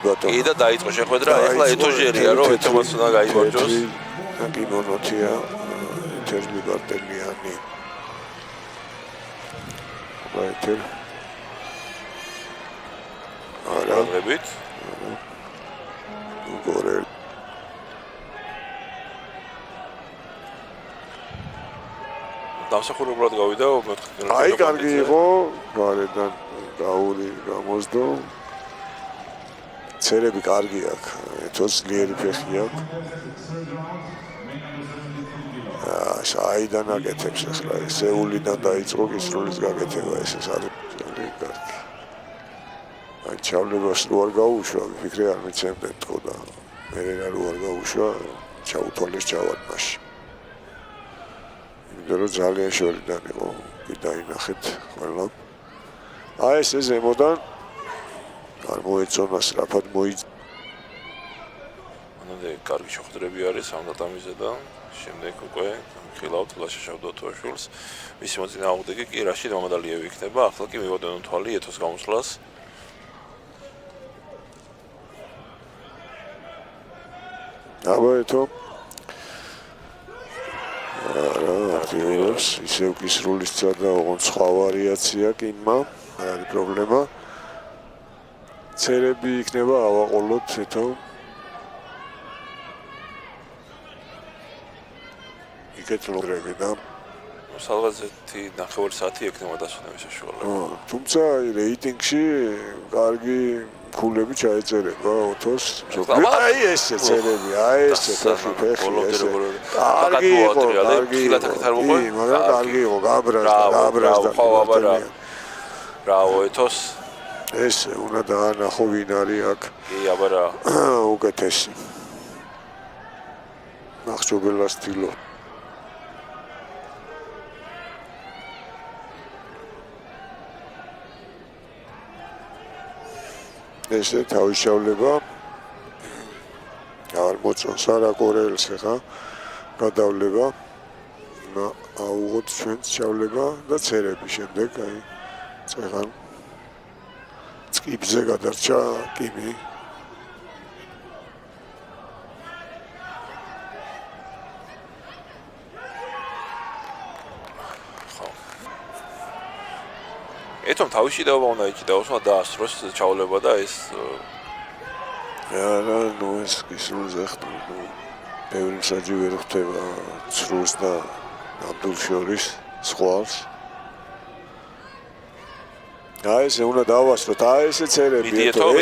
კი და დაიწყო შეხვედრა, ეხლა ეთოჟერია რომ ეთომაც უნდა გაიმარჯვოს. კი მონოთია ეთერლი ბარტელიანი. ვაიტერ. არა, აღებით. გორელ. დამსახურებლად გავიდა მეთქე. აი, კარგი იყო, გარედან გაური გამოსდო. ცერები კარგი აქვს, ეთოს ძლიერი ფეხი აქვს. აიდან აკეთებს ახლა, სეულიდან დაიწყო კისრულის გაკეთება, ეს არის ძალიან კარგი. აი, ჩავლებას რო არ გაუშვა, ვიფიქრე არ მეცემდნენ თქო და მე რო არ გაუშვა, ჩაუთვალეს ჩავატმაში. იმიტომ რომ ძალიან შორიდან იყო, კი დაინახეთ ყველა. აი ეს ზემოდან არ მოეწონა სწრაფად მოიწ. ანუ კარგი შეხვედრები არის ამ დატამიზე და შემდეგ უკვე ხილავთ ლაშა შავდოთაშვილს. მისი მოწინააღმდეგე კი რაშიდ მამადალიევი იქნება, ახლა კი მივოდენ თვალი ეთოს გამოსვლას. აბა ეთო ისევ კისრულისა და ოღონდ სხვა ვარიაცია კინმა, არ არის პრობლემა. ცერები იქნება ავაყოლოთ ეთო. იქეთ ლოგრები და სადღაც 9 საათი ექნება დასვენების საშუალება. თუმცა რეიტინგში კარგი ქულები ჩაეწერება ოთოს. აი ესე ცერები, აი ესე ფეხი. კარგი იყო, კარგი. მაგრამ კარგი იყო, გაბრაზდა. ბრავო ეთოს. ესე უნდა დაანახო ვინ არის აქ. კი, აბა რა. უკეთესი. ნახჭობელას თილო. ესე თავისშავლება არ მოწონს არა კორეელს ხა გადავლება აუღოთ ჩვენს ჩავლება და ცერები შემდეგ აი წეღან წკიბზე გადარჩა კიმი ეთომ თავისი დაობა უნდა იჭიდაოს და დაასროს ჩავლება და ეს არა ნუ ეს ისრულზე ხდება ბევრი მსაჯი ვერ ხდება ცრუს და აბდულ შორის სხვას აი ესე უნდა დავასროთ აი ესე ცერები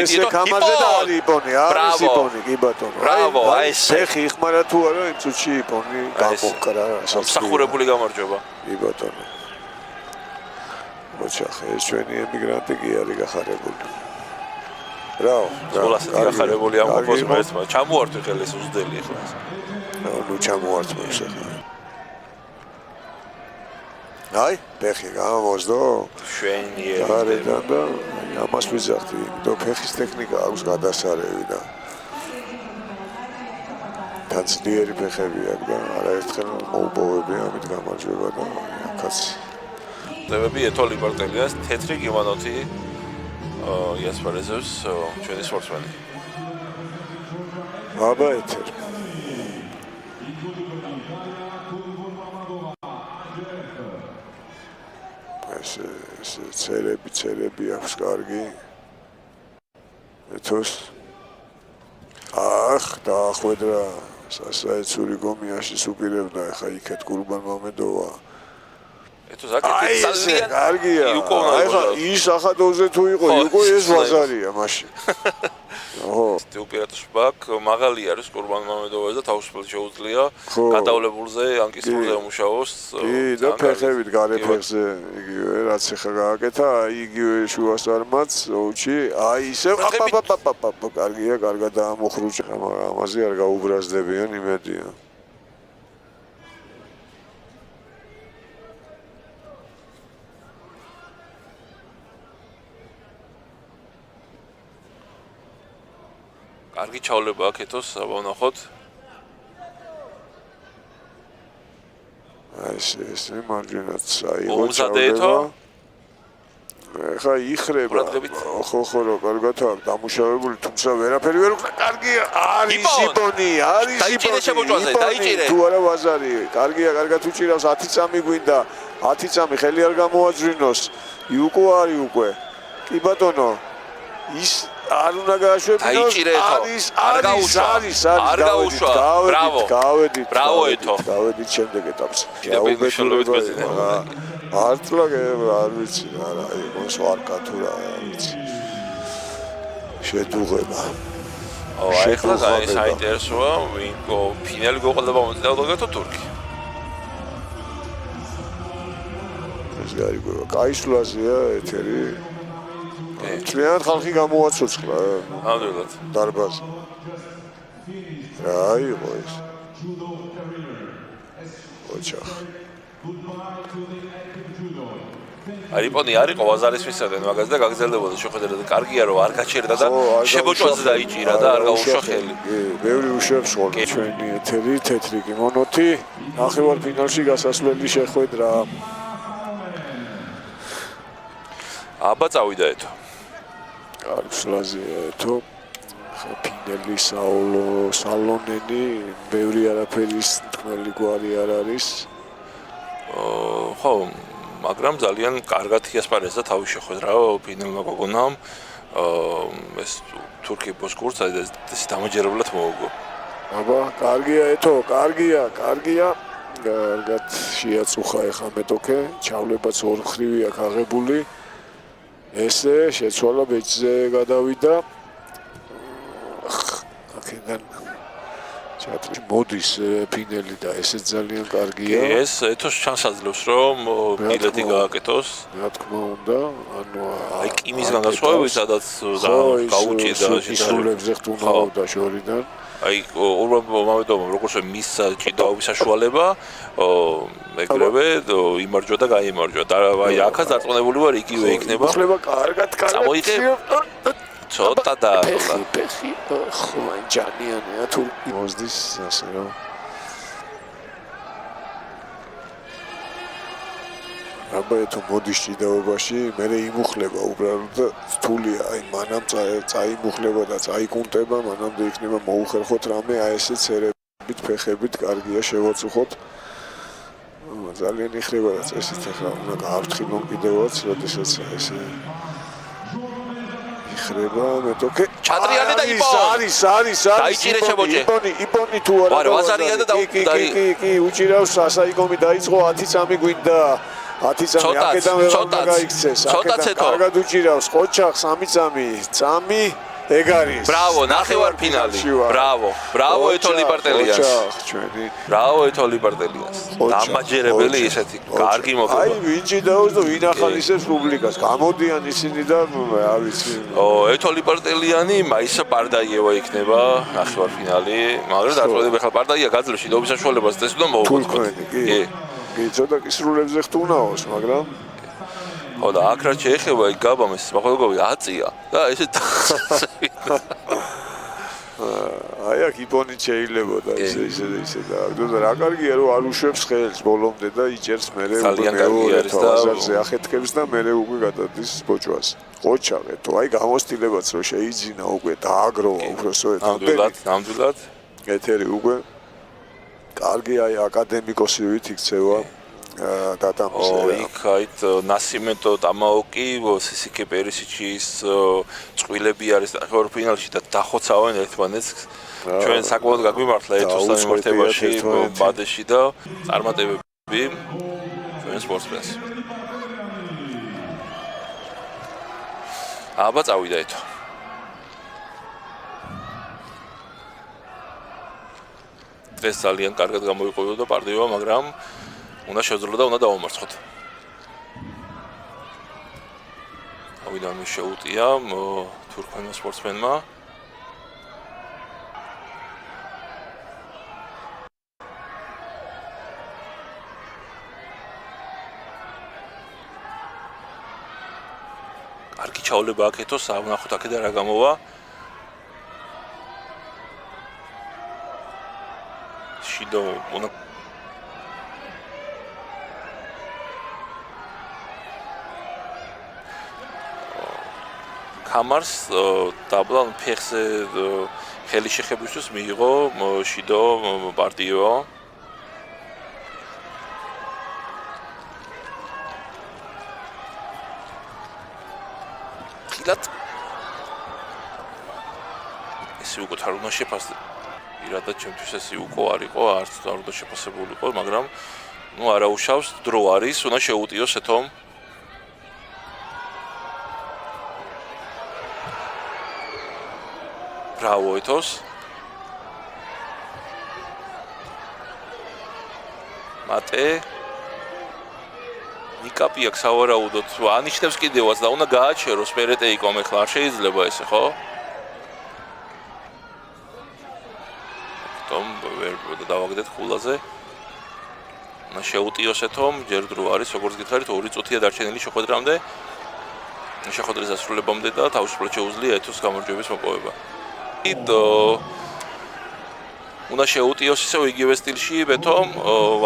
ესე კამაზე და არის იპონი არის იპონი კი ბატონო ბრავო აი ეს ფეხი იხმარა თუ არა იმ წუთში იპონი გამოკრა სამსახურებული გამარჯვება კი ბატონო ოჩახე ეს ჩვენი ემიგრანტი კი არის გახარებული. ბრავო, სკოლასთან გახარებული ამ ყოფოს მერცმა. ჩამოართვი ხელ ეს უძდელი ახლა. ნუ ჩამოართვი ახლა. აი, ფეხი გამოსდო. შვენიერი. გარედან და ამას ვიზახდი, იმიტომ ფეხის ტექნიკა აქვს გადასარევი და თანცდიერი ფეხები აქვს და არაერთხელ მოუპოვები ამით გამარჯვება და აქაც დებები ეთოლი ბარტელიას თეთრი გიმანოთი იასპარეზებს ჩვენი სპორტსმენი. აბა ეთერ. ეს ცერები აქვს კარგი. ეთოს დაახვედრა სასაეცური გომიაში სუპირებდა ხა იქეთ კურბან მამედოვა. ეთოს აკეთებს ძალიან კარგია. ახლა ის ახადოზე თუ იყო, იყო ეს ბაზარია მაშინ. ოჰო. უპირატეს ბაკ მაღალი არის კურბან მამედოვას და თავისუფლად შეუძლია გადავლებულზე ან კისრულზე ამუშაოს. კი და ფეხებით გარე ფეხზე იგივე რაც ახლა გააკეთა, იგივე შუას არმაც, ოჩი, აი ისე აპაპაპაპაპ კარგია, კარგად დაამოხრუჭა, ამაზე არ გაუბრაზდებიან იმედია. კარგი ჩავლება აქ ეთოს, აბა ვნახოთ. აი ეს მარჯვენაც აიღო ჩავლება. ხა იხრება. ყურადღებით. ხო, რა კარგად აქვს დამუშავებული, თუმცა ვერაფერი ვერ უყურე. კარგია, არის იბონი, არის დაიჭირე შემოჭვაზე, დაიჭირე. თუ არა ბაზარი, კარგია, კარგად უჭირავს 10 წამი გვინდა. 10 წამი ხელი არ გამოაძვრინოს. იუკო არის უკვე. კი ბატონო. ის არ უნდა გააშვებინოს. არ გაუშვა. ბრავო. გავედით შემდეგ ეტაპს. არტლაგე არ ვიცი, არა, იყოს ვარკათურა, არ ვიცი. შედუღება. ეხლა საინტერესოა, ვინ ფინალი გვეყოლება მომწევდა თუ თურქი. ეს გარიგება, კაისლაზეა ეთერი. ძალიან ხალხი გამოაცოცხლა. ნამდვილად. დარბაზი. რა იყო ეს? ოჩახ. არიპონი არისო ვაზარის მისადენ მაგას და გაგზელდებოდა შეხედა და კარგია რომ არ გაჩერდა და შემოჭვაზე დაიჭირა და არ გაუშვა ხელი. ბევრი უშვებს ხოლმე ჩვენი ეთერი თეთრი კიმონოთი. ნახევარფინალში გასასვლელი შეხვედრა. აბა წავიდა ეთო. კარგსლაზე ეთო. ფინელი სალონენი ბევრი არაფერის თქმელი გვარი არ არის. ხო, მაგრამ ძალიან კარგად იასპარეზა თავის შეხვედრა ფინალმა გოგონამ. ეს თურქი ბოსკურს ეს დამაჯერებლად მოუგო. აბა, კარგია ეთო, კარგია. კარგად შეაწუხა ეხა მეტოქე, ჩავლებაც ორხრივი აქვს აღებული. ესე შეცვალა ბეჭზე გადავიდა. აქედან ჩატრი მოდის ფინელი და ესე ძალიან კარგია. ეს ეთოს ჩანს აძლევს რომ ბილეთი გააკეთოს. რა თქმა უნდა, ანუ აი კიმისგან გასხოვებით სადაც გაუჭირდა ისრულებზე ხტუნავდა შორიდან. აი მომედომა როგორც მის ჭიდაობის საშუალება ეგრევე იმარჯვა და გაიმარჯვა და აი აქაც დარწმუნებული ვარ იგივე იქნება. ხლება კარგად წამოიღე ცოტა და ფეხი ხო ჯანიანია თუ მოსდის ასე რომ აბა თუ მოდის ჭიდაობაში მე იმუხლება უბრალოდ რთულია აი მანამ წაიმუხლება და წაიკუნტება მანამდე იქნება მოუხერხოთ რამე აი ესე ცერებით ფეხებით კარგია შევაწუხოთ ძალიან იხრება და წესით ახლა უნდა გააფრთხილონ კიდევაც როდესაც ესე ხრება მეტოქე ჩატრიალე და არის დაიჭირე შემოჭე იპონი თუ არა ვაზარია და კი უჭირავს სასაიკომი დაიწყო 10 წამი გვინდა 10 წამი აქედან ვერ გაიქცეს აქედან კარგად უჭირავს ყოჩახ 3 წამი ეგ არის ბრავო ნახევარფინალი ბრავო ეთოლი პარტელიას ბრავო ეთოლი პარტელიას დამაჯერებელი ესეთი კარგი მოგება აი ვინჩი დაუს და ვინ ახალისებს პუბლიკას გამოდიან ისინი და რა ვიცი ეთოლი პარტელიანი მაისა პარდაიევა იქნება ნახევარფინალი მაგრამ დაწყვეტები ხა პარდაია გაძლევს შიდაობის საშუალებას და ეს უნდა მოუგოთ კი ცოტა კისრულებზე ხტუნაოს მაგრამ ხო და აქ რაც შეეხება იქ გაბამეს მოხდები აწია და ესე აი აქ იპონი შეიძლება და ისე და რა კარგია რომ არ უშვებს ხელს ბოლომდე და იჭერს მერე მეორე თავაზარზე ახეთქებს და მერე უკვე გადადის ბოჭვას ყოჩაღე თუ აი გამოსტილებაც რომ შეიძინა უკვე დააგროვა უბრალოდ ნამდვილად ეთერი უკვე კარგი აი აკადემიკოსივით იქცევა იქ ნასიმენტო ტამაოკი სისიკე პერისიჩის წვილები არის ნახევარფინალში და დახოცავენ ერთმანეთს ჩვენ საკმაოდ გაგვიმართლა ეთოს დამემართებაში ბადეში და წარმატებები ჩვენ სპორტსმენს აბა წავიდა ეთო დღეს ძალიან კარგად გამოიყურებოდა პარტივა მაგრამ უნდა შეძლო და უნდა დავამარცხოთ. ავიდან მის შეუტია თურქმენმა სპორტსმენმა. კარგი ჩავლება აქეთოს, ვნახოთ აქედან რა გამოვა. შიდო უნდა კამარს დაბლა ფეხზე ხელი შეხებისთვის მიიღო შიდო პარტიო. ხილად ესე უკვე არ უნდა შეფასდეს. ირადად ჩემთვის ესე უკვე არ იყო, არც არ უნდა შეფასებულიყო, მაგრამ ნუ არაუშავს დრო არის, უნდა შეუტიოს ეთომ. ბრავო ეთოს. მატე ნიკაპიაკ სავარაუდოდ ანიშნებს კიდევაც და უნდა გააჩეროს პერეტეიკომ ეხლა არ შეიძლება ესე ხო? თომ ვერ დავაგდეთ ხულაზე. უნდა შეუტიოს ეთომ, ჯერ დრო არის, როგორც გითხარით, 2 წუთია დარჩენილი შეხვედრამდე. შეხვედრის დასრულებამდე და თავისუფლად შეუძლია ეთოს გამარჯვების მოპოვება. უნდა შეუტიოს ისევ იგივე სტილში ეთომ,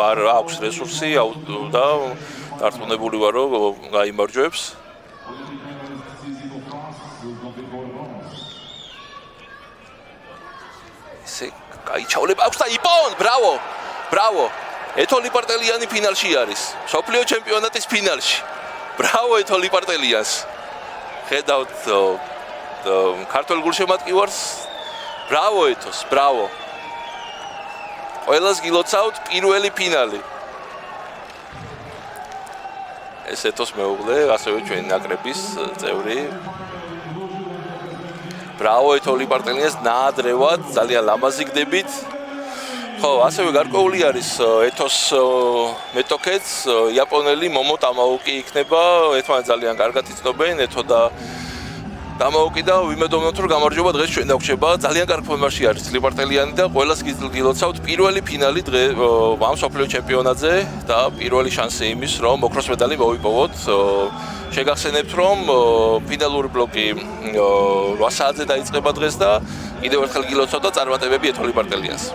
არ აქვს რესურსი და დარწმუნებული ვარ, რომ გაიმარჯვებს. ესე გაიჩავლება აქვს და იპონ, ბრავო! ბრავო! ეთო ლიპარტელიანი ფინალში არის. მსოფლიო ჩემპიონატის ფინალში. ბრავო ეთო ლიპარტელიანს. ხედავთ ქართულ გულშემატკივარს. ბრავო ეთოს, ბრავო. ყველას გილოცავთ პირველი ფინალი. ეს ეთოს მეუღლე, ასევე ჩვენი ნაკრების წევრი. ბრავო ეთო ლიპარტელიანს ნაადრევად, ძალიან ლამაზი გდებით. ხო, ასევე გარკვეული არის ეთოს მეტოქეც, იაპონელი მომო ტამაოკი იქნება, ერთმანეთს ძალიან კარგად იცნობენ, ეთო და ტამაოკი და ვიმედოვნოთ, რომ გამარჯვება დღეს ჩვენ დაგვრჩება. ძალიან კარგ ფორმაში არის ლიპარტელიანი და ყველას გილოცავთ პირველი ფინალი ამ მსოფლიო ჩემპიონატზე და პირველი შანსი იმის, რომ ოქროს მედალი მოვიპოვოთ. შეგახსენებთ, რომ ფინალური ბლოკი 8 საათზე დაიწყება დღეს და კიდევ ერთხელ გილოცავთ და წარმატებები ეთო ლიპარტელიანს.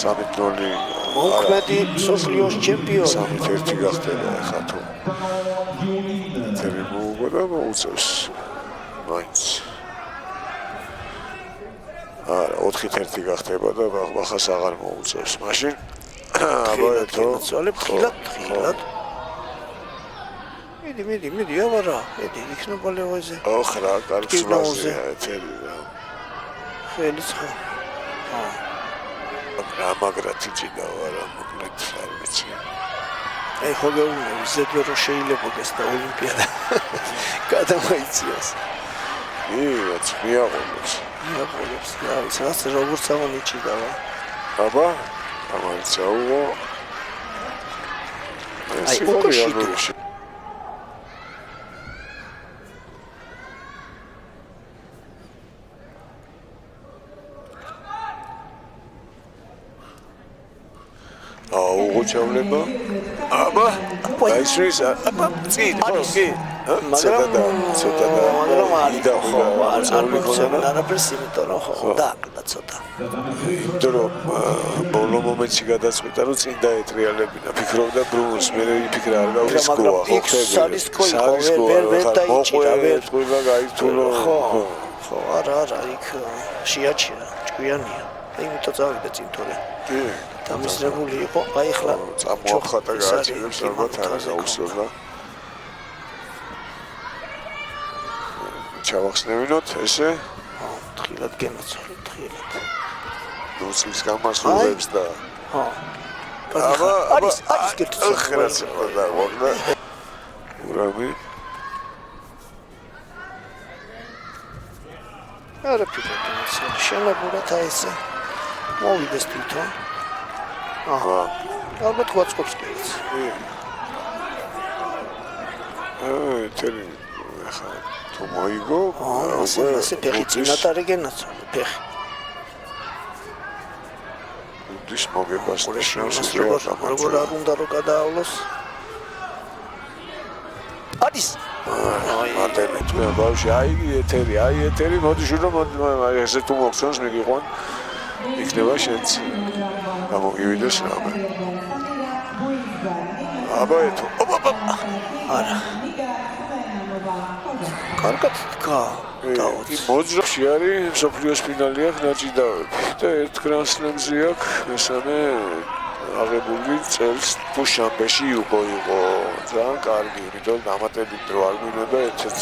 სამიტნოლი მოქმედი მსოფლიოს ჩემპიონი. 3-1 გახდება ახლა თუ. თერმოუგა და მოუწევს. მაინც. არა, 4-1 გახდება და ახას აღარ მოუწევს. მაშინ აბა ეთო ცოლებ ხილად. მიდი, აბარა, მიდი, იქნება ლევოზე. ოხრა, კარგს ვაზია ეთერი რა. ხელის ხო. რამაგრად იჭიდა არა მოკლედ არ ვიცი. აი ხო გეუბნები ზედვე რომ შეიძლებოდეს და ოლიმპიადა გადამაიციოს. რაც მიაღწევს. რაც როგორც ამონიჭიდა რა. აბა, ამაიცაო. აი უკუში. უღუჩავლება. აბა, აიშვის, აბა, წინ, ხო, კი. ცოტა და მაგრამ არის და ხო, არ მოგცემენ არაფერს, იმიტომ რომ ხო, დააკლდა ცოტა. იმიტომ რომ ბოლო მომენტში გადაწყვიტა, რომ წინ დაეტრიალებინა. ფიქრობდა ბრუნს, მე იფიქრა არ გავისკოა, ხო, ხები. ვერ დაიჭირა, ვერ თქვა გაიწულო. ხო, არა, იქ შეაჩერა, ჭკვიანია. იმიტომ წავიდა წინ თორე. კი. დამისრებული იყო, აი ახლა წამოახატა გააჩერებს, ალბათ არ გაუსწორდა. ჩავახსნევინოთ ესე? თხილად გემოცვალე, თხილად. ნუსის გამასულებს და ხო. აბა, არის კეთილი. ხრაც და ვაგნა. ურამი. არა პიტეტი, შენებურად აი ესე. მოვიდეს თვითონ. აჰა. ალბათ გვაწყობს კიდეც. ეთერი ახლა თუ მოიგო ასე ფეხი წინათ არ ეგენაცვალე ფეხი დის მოგებას როგორ არ უნდა რომ გადაავლოს არის მარტივად მე ბავშვი აი ეთერი მოდი შურო მოდი ესე თუ მოგწონს მიგიყვან იქნება შენც გამოგივიდეს რამე აბა ეთო არა კარგად კი მოძრაში არის სოფლიოს ფინალი აქვს ნაჭიდავები და ერთ გრანსლემზე აქვს მესამე აღებული წელს დუშანბეში იყო ძალიან კარგი იმიტომ დამატებით დრო არ გვინდა ეთოც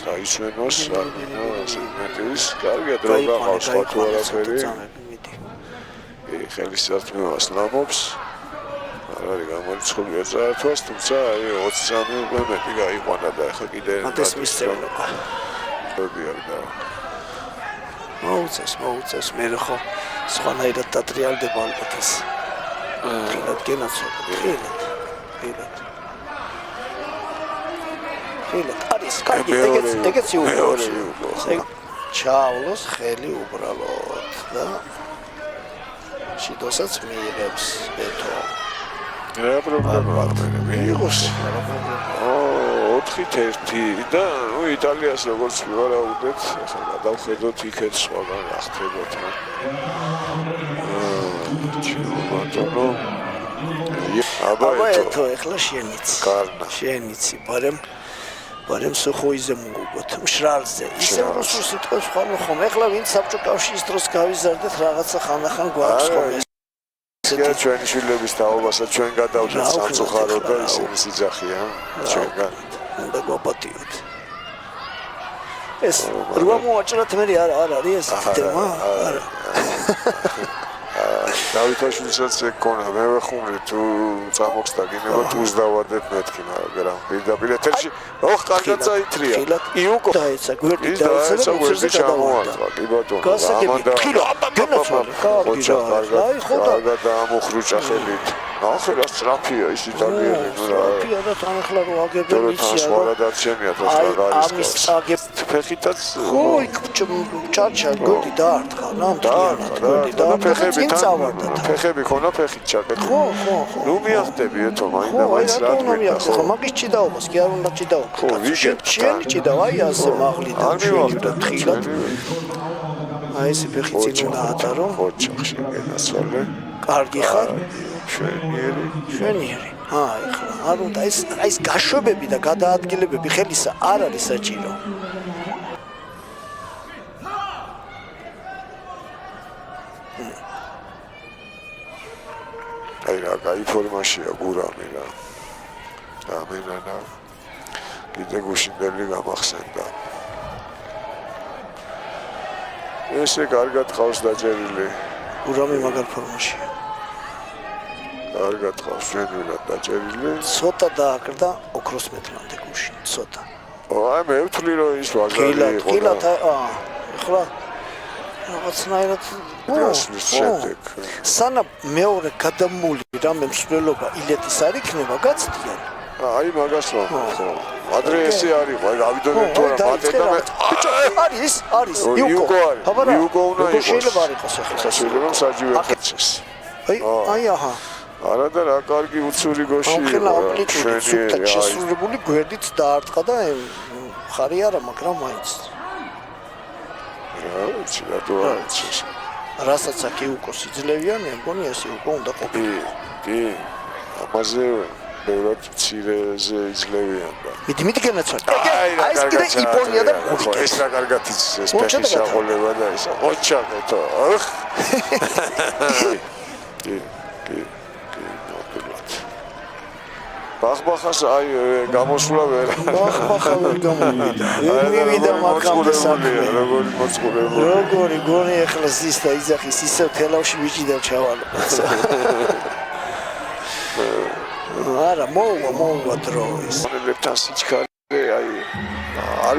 დაისვენოს მეტის კარგი დრო გაყავს სხვა თუ არაფერი ხელისწარმოებას ლამობს არ არის გამორიცხული ეწართვას თუმცა აი 23 უკვე მეტი გაიყვანა და ახლა კიდე მათეს მისცემლობა მოუწევს მე ხო სხვანაირად დატრიალდება ალბათ ეს ხილად გენაცვალე ხილად არის კარგი ეგეც იუბილეოს ჩავლოს ხელი უბრალოდ და შიდოსაც მიიღებს ეთო რა პრობლემა არ მიიღოს 4-1 და ნუ იტალიას როგორც ვივარაუდეთ ახლა გადავხედოთ იქეთ სხვაგან რა ხდებოდა აბა ეთო ეხლა შენიცი ბარემ სოხოიზე მოგუგოთ მშრალზე ისე რუსულ სიტყვებს ხომ ეხლა ვინც საბჭო კავშირის დროს გავიზარდეთ რაღაცა ხანახან გვაქვს ხომ ჩვენი შვილების თაობასაც ჩვენ გადავდეთ სამწუხაროდ და ისინი სიძახია ჩვენგან უნდა გვაპატიოთ ეს რვა მოაჭრათ მე არ არის ეს თემა არა დავითაშვილსაც ეკონა მე ვეხუმრე თუ წამოხს დაგინება თუ დავადებ მეთქი მაგრამ პირდაპირ ეთერში ოხ კარგად წაითრია იუკო დაეცა გვერდი დაეცა გვერდი ჩამოარტყა კი ბატონო ამანდა კარგად დაამოხრუჭა ხელით ახლა რა სტრაფია ის იტალიელი რა სტრაფია და თან ახლა რო აგებენ იცი რა დარჩენია და რა არის ფეხითაც ხო იქ ჩარჩა გვერდი დაარტყა ნამდვილად ფეხები ფეხები ხონა ფეხით ჩაკეტე ხო ნუ მიახტები ეთო მაინც რა თქვია ხო მაგის ჭიდაობას კი არ უნდა ჭიდაობა ხო ვიგებ შენი ჭიდავა აი ასე მაღლიდან შენი და თხილად აი ეს ფეხი წინ უნდა ატარო ხო ჩახში გენასვალე კარგი ხარ შვენიერი აი ხა არ უნდა ეს გაშვებები და გადაადგილებები ხელისა არ არის საჭირო აი რა კაი ფორმაშია გურამი რა ამენანა კიდე გუშინდელი გამახსენდა ესე კარგად ხავს დაჭერილი გურამი მაგარ ფორმაშია კარგად ხავს შენვილად დაჭერილი ცოტა დააკრდა ოქროს მეტლამდე გუშინ ცოტა აი მე ვთვლი რომ ის ვაგარი იყო ხილად ახლა რაღაცნაირად სანამ მეორე გადამული რამე მსვლელობა ილეთის არ იქნება გაცდიან აი მაგას ვამ ხო ადრე ესე არისო აი გავიდოდნენ თუ რა მატედა არის იუკო უნდა იყოს შეიძლება არ იყოს ახლა შეიძლება საჯივე ხეცეს აი აჰა არა და რა კარგი უცური გოში იყო შვენიერი შესრულებული გვერდით დაარტყა და ხარი არა მაგრამ მაინც რა ვიცი რა თუ არის რასაც აქ იუკოს იძლევიან მგონი ეს იუკო უნდა ყოფილიყო კი ამაზე ბევრად მცირეზე იძლევიან და მიდი გენაცვალე აი ეს კიდე იპონია და ეს რა კარგად იცის ეს ფეხის აღოლება და ეს ოჩაკეთო ახ კი ბახბახას აი გამოსვლა ვერ ბახბახა ვერ გამოვიდა მივიდა მაგამდე საქმე როგორი მოწყურებული როგორი გონი ახლა ზის და იძახის ისევ თელავში ვიჭიდან ჩავალო არა მოვა დრო ის ლებთან სიჩქარე აი არ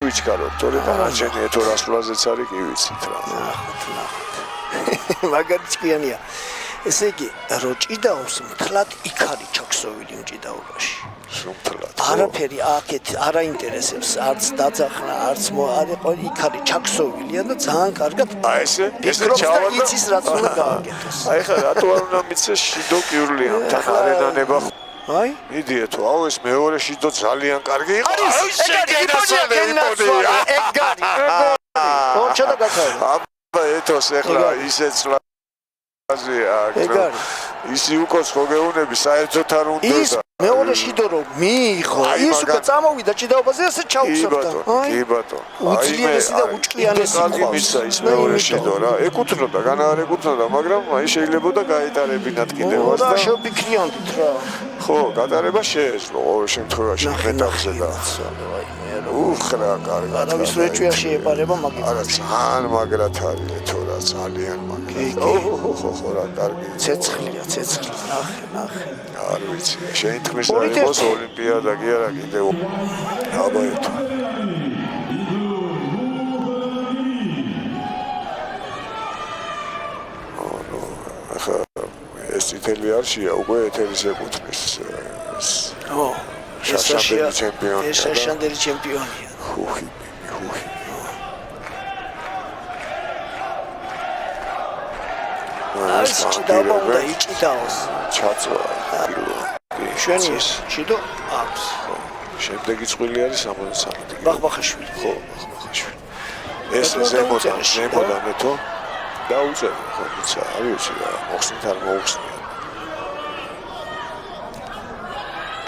ვიჩქარო თორე დანარჩენი ეთორასვლაზეც არის კი ვიცით რა მაგარი ჭკვიანია ესე იგი, რო ჭიდაობს, მთლად იქ არის ჩაქსოვილი მჭიდაობაში. სუმთლად. არაფერი აქეთ არ აინტერესებს, არც დაძახნა, არც იქ არის ჩაქსოვილია და ძალიან კარგად აი ესე ჩავა და იცის რაც უნდა გააკეთოს. აი ხა რატო არ უნდა მიცეს შიდო კიურლიან თან არენანება აი მიდიეთ აუ ეს მეორე შიდო ძალიან კარგი იყო აი შეგენასვლა ეგ არის ოჩა და გაქაი აბა ეთოს ეხლა ისეც ლაზია ისი უკოს ხო გეუნები საერთოდ არ უნდა ის მეორე შიდო რო მიიღო ის უკვე წამოვიდა ჭიდაობაზე ასე ჩაუხსოვდა კი ბატონო უძლიერესი და უჭყიანესი მისა ის მეორე შიდო რა ეკუთვნოდა განა არ ეკუთვნოდა მაგრამ აი შეიძლებოდა გაეტარებინათ კიდევაც და შევფიქრიანდით რა ხო გატარება შეეძლო ყოველ შემთხვევაში მეტავზე და უხრა კარგი არავის რო ეჭვია შეეპარება მაგით არა ძალიან მაგრად არის თო რა ძალიან მაგრად ხო რა კარგი ცეცხლია ნახე არ ვიცი შენ თქმის რა იყოს ოლიმპიადა კი არა კიდევ აბა ეთო ახლა ეს წითელი არშია უკვე ეთერის ეკუთვნის შაშანდელი ჩემპიონია ეს შაშანდელი ჩემპიონია ხუხი ეს ჭიდაობა უნდა იჭიდაოს ჩაწვა შვენი ჭიდო აქვს შემდეგი წვილი არის 60 ბახბახაშვილი ხო ბახბახაშვილი ეს ზემოდან ეთო დაუწევი ხო ისა არ ვიცი რა მოხსნით არ მოუხსნით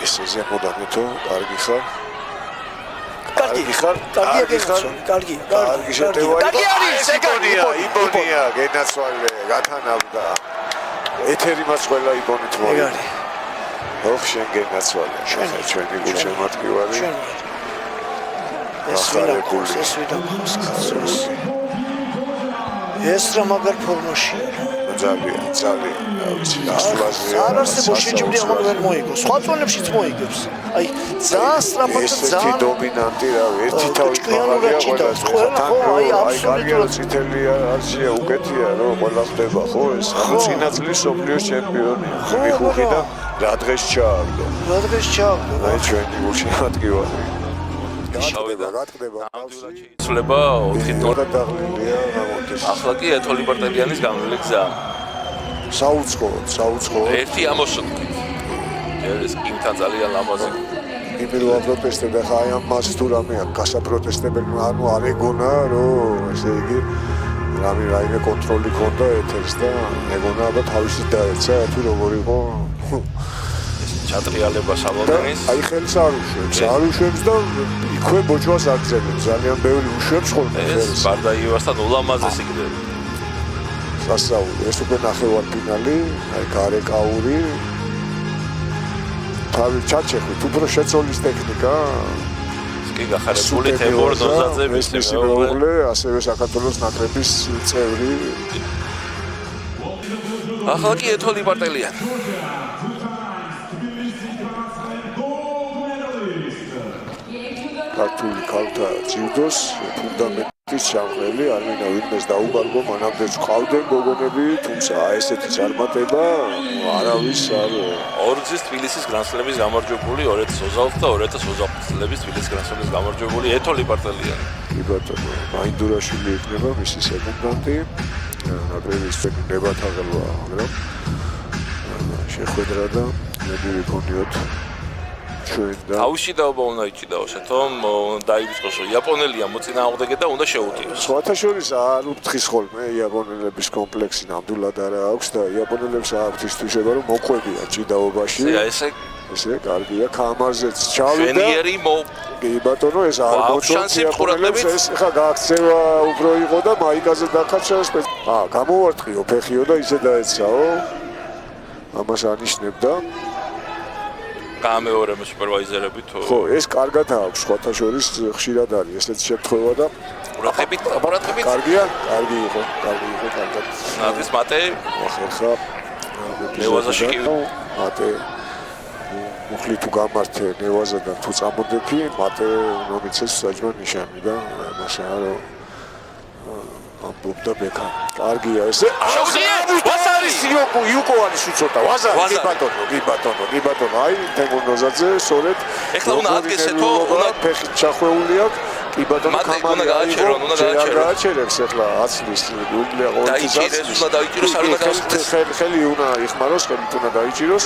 ეს ზემოდან ეთო კარგი ხარ კარგი შეტევა არის იბონია გენაცვალე გათანავდა ეთერი მასყველა იბონით მოიგე ოხ შენ გენაცვალე ჩვენი გულშემატკივარი ეს ეს რა მაგარ ფორმაში ძალიან ვიცი ასლაზე არ არსებობს შეჭმილი ამან ვერ მოიგო სხვა წონებშიც მოიგებს აი ძალიან სწრაფად და ძალიან დომინანტი რა ერთი თავი ფაღია ყველა ხო აი აბსოლუტურად წითელი არშია უკეთია რომ ყველა ხდება ხო ეს წინა წლის სოფლიოს ჩემპიონია მიხუხი და რა დღეს ჩააგდო აი ჩვენი გულშემატკივარი გატყდება შეიძლება 4-2 დაღლილია რამოდეს ახლა კი ეთოლი პარტელიანის გამრავლი გზა საუცხო ერთი ამოსული ეს კიმთან ძალიან ლამაზი იმილო აპროტესტებდა ხა აი ამას თუ რამე გასაპროტესტებენ ანუ არ ეგონა რომ ესე იგი რაიმე კონტროლი ქონდა ეთერს და ეგონა აბა თავისი დაეცა თუ როგორ იყო ჩატრიალება საბოლოოს აი ხელს არ უშვებს და იქვე ბოჭვას აგზელებს ძალიან ბევრი უშვებს ხოლმე ეს ბარდაიევასთან ულამაზესი კიდევ სასაული ეს უკვე ნახევარფინალი აი გარეკაური თავი ჩაჩეხვით უფრო შეცოლის ტექნიკა კი გახარებული თემურ დოზაძე მისი მეუღლე ასევე საქართველოს ნაკრების წევრი ახლა კი ეთოლი პარტელიანი ქართული ქალთა ძიუდოს ფუნდამენტის ჩამღრელი არ მინდა ვინმეს დაუგარგო მანამდე ყავდნენ გოგონები თუმცა ესეთი წარმატება არავის არ ორგზის თბილისის გრანსლემის გამარჯვებული 2020 და 2025 წლების თბილისის გრანსლემის გამარჯვებული ეთოლი პარტელიანი კი ბატონო მაინდურაშვილი იქნება მისი სეკუნდანტი ნაკრების ნებათაღელვა მაგრამ შეხვედრა და მე ვიქონიოთ თავში დაობა უნდა იჭიდაოს ეთომ დაივიწყოს რომ იაპონელია მოწინააღმდეგე და უნდა შეუტიოს სხვათა შორის არ უთხრის ხოლმე იაპონელების კომპლექსი ნამდვილად არა აქვს და იაპონელებს აქვს ის თვისება რომ მოყვებიან ჭიდაობაში ესე კარგია კამარზეც ჩავიდა შვენიერი კი ბატონო ეს არ მოწონს იაპონელებს ეს ხა გააქცევა უფრო იყო და მაიკაზე დაკაჩა გამოვარტყიო ფეხიო და ისე დაეცაო ამას ანიშნებდა გამეორებ სუპერვაიზერები თუ ხო ეს კარგად აქვს სხვათა შორის ხშირად არის ესეც შემთხვევა და ყურადღებით კარგია კარგი იყო კარგად ნადის მატე ახლა ნევაზაში კი მატე მუხლი თუ გამართე ნევაზადან თუ წამოდექი მატე უნდა მიცეს საჯმა ნიშანი და მასაა რომ ამბობდა ბექა. კარგია ესე. შეუძლია, ვაზარი იუკო არის უცოტა. ვაზარი კი ბატონო. აი თემურ ნოზაძე სწორედ ეხლა უნდა ადგესეთო, უნდა ფეხით ჩახვეული აქვს. კი ბატონო კამარი უნდა გააჩერებს ეხლა აცლის გულია დაიჭირეს, უნდა დაიჭიროს, არ უნდა გავხდეს. ხელი უნდა იხმაროს, ხელით უნდა დაიჭიროს.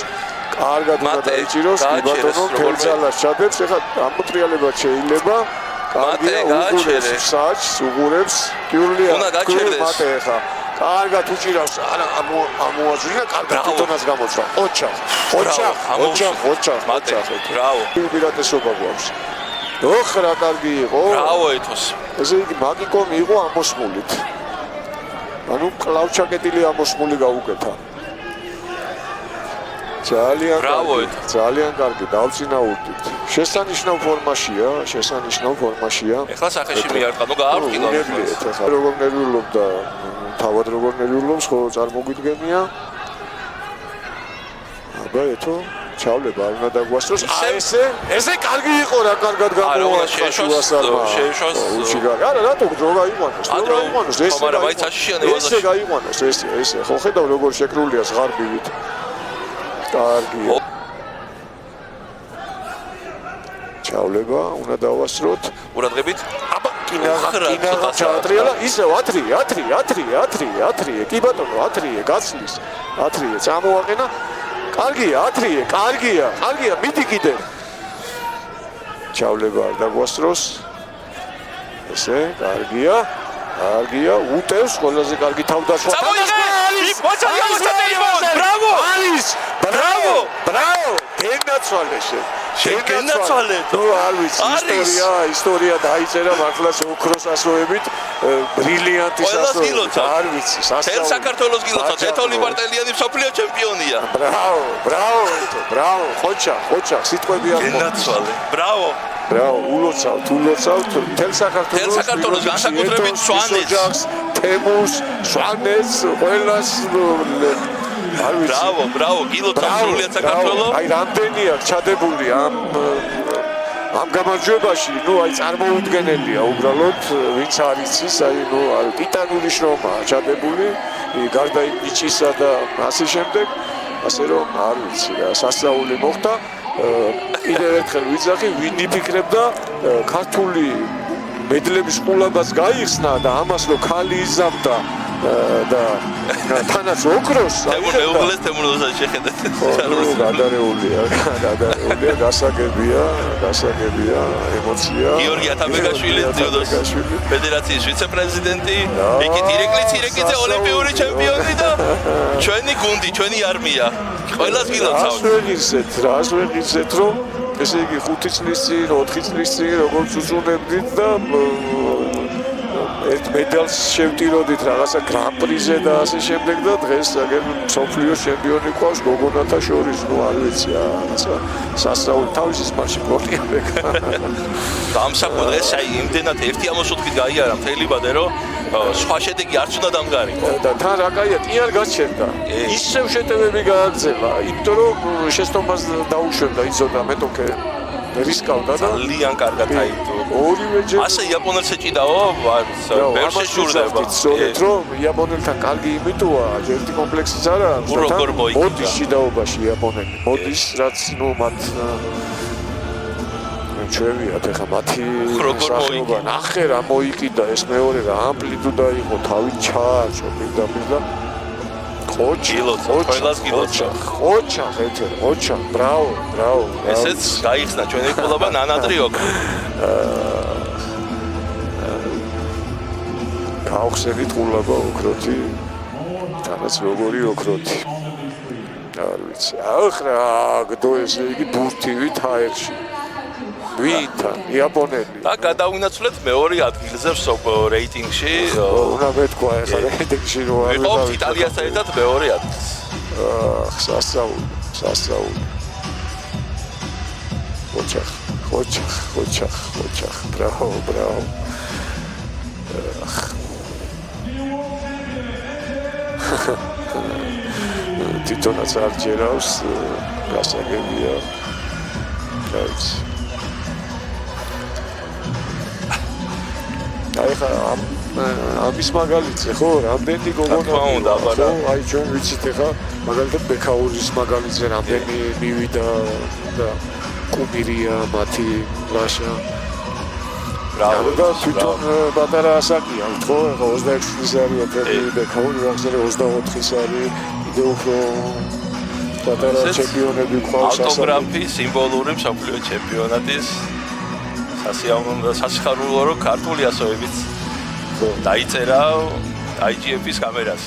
კარგად უნდა დაიჭიროს, კი ბატონო, ხელძალას ჩადებს, ეხლა ამოტრიალება შეიძლება. მატე გააჩერე. საჭს უღურებს, გიულია. უნდა გაჩერდეს. მატე ეხლა. კარგად უჭირავს, არა ამოაძვირა, კარგად თვითონაც გამოცვა. ოჩა. მატე, ბრავო. უპირატესობა გვაქვს. ოხ რა კარგი იყო. ბრავო ეთოს. ესე იგი მაგიკომი იყო ამოსმულით. ანუ კლავჩაკეტილი ამოსმული გაუკეთა. ძალიან კარგი დავწინაურდით. შესანიშნავ ფორმაშია. ეხლა სახეში მიარტყა, ნუ გაარღვილა. ეხლა როგორ ნერვიულობდა, თავად როგორ ნერვიულობს, ხო წარმოგვიდგენია. აბა ეთო ჩავლება არ უნდა დაგვასწროს. ესე კარგი იყო რა, კარგად გამოაცხა შუასარმა. შეეშვას. არა, რატო დრო გაიყვანოს? ესე გაიყვანოს, ესე. ხო ხედავ როგორ შეკრულია ზღარბივით. კარგია. ჩავლება უნდა დავასწროთ. ყურადღებით. აბა კინა ჩაატრიალა ისევ ათრიე. კი ბატონო, ათრიე გაცლის. ათრიე წამოაყენა. კარგია, მიდი კიდე. ჩავლება არ დაგვასწროს. ესე, კარგია, უტევს, ყველაზე კარგი თავდასხმა. ბრავო! გენაცვალე. ნუ არ ვიცი, ისტორია დაიწერა მართლაც ოქროს ასოებით, ბრილიანტის ასოებით. არ ვიცი, თელ საქართველოს გილოცავთ, ეთოლი მარტელიანი მსოფლიო ჩემპიონია. ბრავო, ხოჩა, სიტყვები არ გენაცვალე. ბრავო, ულოცავთ, თელ საქართველოს განსაკუთრებით სვანეთს, თემურს, სვანეთს, ყველას არ ვიცი. ბრავო, გილოცავთ სრულიად საქართველოს. აი რამდენია ჩადებული ამ გამარჯვებაში, ნუ აი წარმოუდგენელია უბრალოდ, ვინც არ იცის, აი ნუ ტიტანური შრომაა ჩადებული, გარდა იმ ნიჭისა და ასე შემდეგ, ასე რომ არ ვიცი რა, სასწაული მოხდა. კიდევ ერთხელ ვიძახი, ვინ იფიქრებდა ქართული მედლების ყულებას გაიხსნა და ამას რო ქალი იზამდა და თანაც ოქროს მეუღლეს თემუროზად შეხედეთ. გადარეულია, გასაგებია, ემოცია. გიორგი ათაბეგაშვილი, ძიუდოს ფედერაციის ვიცე-პრეზიდენტი, იქით ირეკლი ოლიმპიური ჩემპიონი და ჩვენი გუნდი, ჩვენი არმია. ყველას გილოცავთ. რას ვეღირსეთ, რომ ესე იგი 5 წლის წინ, 4 წლის წინ როგორც უწუნებდით და ერთ მედალს შევტიროდით რაღაცა გრან-პრიზე და ასე შემდეგ და დღეს აგერ მსოფლიოს ჩემპიონი ყავს გოგონათა შორის, ნუ არ ვიცი რაღაცა სასწაული თავისი სპარში პორტიაბეკა. დამსაკვირ დღეს აი იმდენად ერთი ამოსუთხით გაიარა მთელი ბადე, რომ სხვა შედეგი არც უნდა დამგარიყო. და თან რა კაია, კი არ გაჩერდა. ისევ შეტევები გააგრძელა, იმიტომ რომ შეცდომას დაუშვებდა იცოდა მეტოქე. რისკავდა და ძალიან კარგად აიტო. ორივეჯერ ასე იაპონელს ეჭიდაო, ვერ შეშურდება. სწორედ რომ იაპონელთან კარგი იმიტოა, ერთი კომპლექსიც არა აქვს და მოდის შიდაობაში იაპონელი. მოდის, რაც ნუ მათ ჩვევიათ ეხა მათი სახეობა. ნახე რა მოიკიდა ეს მეორე რა ამპლიტუდა იყო, თავი ჩააჭო პირდაპირ და ხოჩა, ბრავო. ესეც გაიხსნა ჩვენი ყოლობა ნანატრიოკ. გავხსენით ყოლობა ოქროთი, თანაც როგორი ოქროთი. არ ვიცი. ახრა, გდო ესე იგი ბურთივით აერში. ვინთან იაპონელი და გადავინაცვლეთ მეორე ადგილზე რეიტინგში. უნდა მეთქვა ახლა რეიტინგში რო არ ვიყავთ იტალიასთან ერთად მეორე ადგილს. სასწაული. ხოჩა. ბრავო. თვითონაც არ ჯერავს, გასაგებია. კაც აი ხა ამის მაგალითზე ხო რამდენი გოგონა უნდა, ხო აი ჩვენ ვიცით ხა მაგალითად ბექაურის მაგალითზე რამდენი მივიდა და კუმირია მათი ლაშა ბრავო და თვითონ პატარა ასაკია ხო ხა 26 წლის არის ეთერი ბექაური რაღაცა 24-ის არის კიდე უფრო პატარა ჩემპიონები ყავს ავტოგრაფი სიმბოლური მსოფლიო ჩემპიონატის სასიხარულო რომ ქართული ასოებიც დაიწერა IGF-ის კამერას.